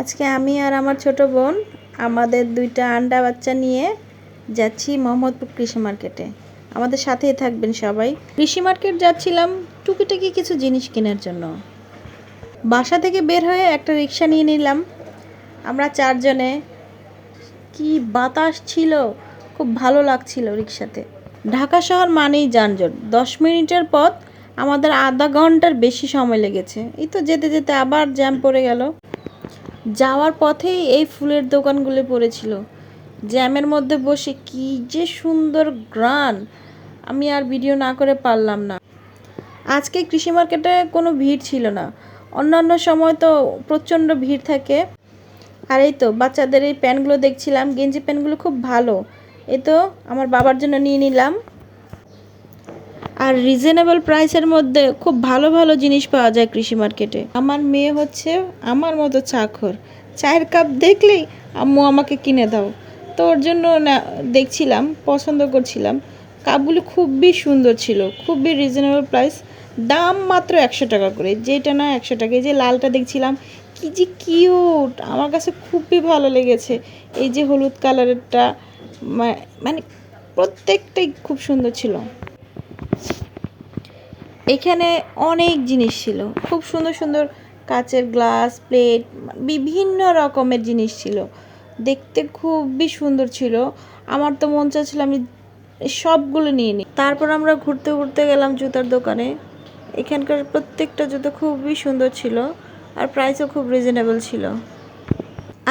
আজকে আমি আর আমার ছোট বোন আমাদের দুইটা আন্ডা বাচ্চা নিয়ে যাচ্ছি মোহাম্মদপুর কৃষি মার্কেটে। আমাদের সাথেই থাকবেন সবাই। কৃষি মার্কেট যাচ্ছিলাম টুকিটাকি কিছু জিনিস কেনার জন্য। বাসা থেকে বের হয়ে একটা রিক্সা নিয়ে নিলাম। আমরা চারজনে, কি বাতাস ছিল, খুব ভালো লাগছিল রিক্সাতে। ঢাকা শহর মানেই যানজট। 10 মিনিটের পথ আমাদের আধা ঘন্টার বেশি সময় লেগেছে। এই তো যেতে যেতে আবার জ্যাম পড়ে গেল। যাওয়ার পথেই এই ফুলের দোকানগুলো পড়েছিল। জ্যামের মধ্যে বসে কি যে সুন্দর গ্রান, আমি আর ভিডিও না করে পারলাম না। আজকে কৃষি মার্কেটে কোনো ভিড় ছিল না। অন্যান্য সময় তো প্রচণ্ড ভিড় থাকে। আর এই তো বাচ্চাদের এই প্যান্টগুলো দেখছিলাম, গেঞ্জি প্যান্টগুলো খুব ভালো। এই তো আমার বাবার জন্য নিয়ে নিলাম। আর রিজনেবল প্রাইসের মধ্যে খুব ভালো ভালো জিনিস পাওয়া যায় কৃষি মার্কেটে। আমার মেয়ে হচ্ছে আমার মতো চাখর, চায়ের কাপ দেখলেই আম্মু আমাকে কিনে দাও। তো ওর জন্য না দেখছিলাম, পছন্দ করছিলাম। কাপগুলো খুবই সুন্দর ছিল, খুবই রিজনেবল প্রাইস। দাম মাত্র 100 টাকা করে, যেটা না 100 টাকা। এই যে লালটা দেখছিলাম, কি যে কিউট, আমার কাছে খুবই ভালো লেগেছে। এই যে হলুদ কালারেরটা, মানে প্রত্যেকটাই খুব সুন্দর ছিল। এখানে অনেক জিনিস ছিল, খুব সুন্দর সুন্দর কাচের গ্লাস, প্লেট, বিভিন্ন রকমের জিনিস ছিল। দেখতে খুবই সুন্দর ছিল। আমার তো মন চাচ্ছিল আমি সবগুলো নিয়ে নিই। তারপর আমরা ঘুরতে ঘুরতে গেলাম জুতার দোকানে। এখানকার প্রত্যেকটা জুতো খুবই সুন্দর ছিল, আর প্রাইসও খুব রিজনেবল ছিল।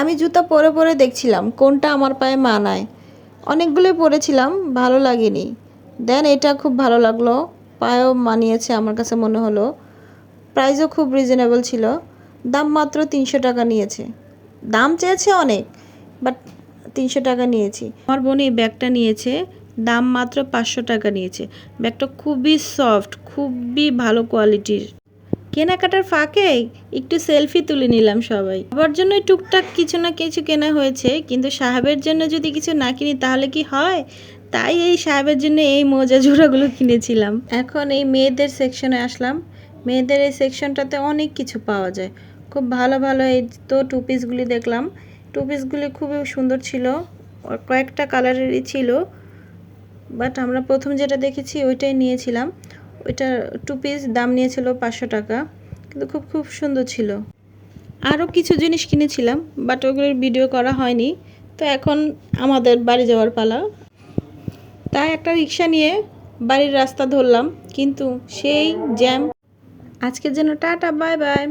আমি জুতা পরে পরে দেখছিলাম কোনটা আমার পায়ে মানায়। অনেকগুলোই পরেছিলাম, ভালো লাগেনি। দেন এটা খুব ভালো লাগলো, পায়েও মানিয়েছে আমার কাছে মনে হলো। প্রাইসও খুব রিজনেবল ছিল। দাম মাত্র 300 টাকা নিয়েছে। দাম চেয়েছে অনেক, বাট 300 টাকা নিয়েছি। আমার বোন এই ব্যাগটা নিয়েছে, দাম মাত্র 500 টাকা নিয়েছে। ব্যাগটা খুবই সফট, খুবই ভালো কোয়ালিটির। কেনাকাটার ফাঁকে একটু সেলফি তুলে নিলাম সবাই। সবার জন্য টুকটাক কিছু না কিছু কেনা হয়েছে, কিন্তু সাহেবের জন্য যদি কিছু না কিনি তাহলে কি হয়? তাই এই সাহেবের জন্য এই মোজা জোড়াগুলো কিনেছিলাম। এখন এই মেয়েদের সেকশনে আসলাম। মেয়েদের এই সেকশনটাতে অনেক কিছু পাওয়া যায়, খুব ভালো ভালো। এই তো টু পিসগুলি দেখলাম, টু পিসগুলি খুবই সুন্দর ছিল, কয়েকটা কালারেরই ছিল। বাট আমরা প্রথম যেটা দেখেছি ওইটাই নিয়েছিলাম। ওইটা টু পিস দাম নিয়েছিল 500 টাকা, কিন্তু খুব খুব সুন্দর ছিল। আরও কিছু জিনিস কিনেছিলাম, বাট ওগুলোর ভিডিও করা হয়নি। তো এখন আমাদের বাড়ি যাওয়ার পালা। তাই একটা রিক্সা নিয়ে বাড়ির রাস্তা ধরলাম, কিন্তু সেই জ্যাম। আজকের জন্য টাটা, বাই বাই।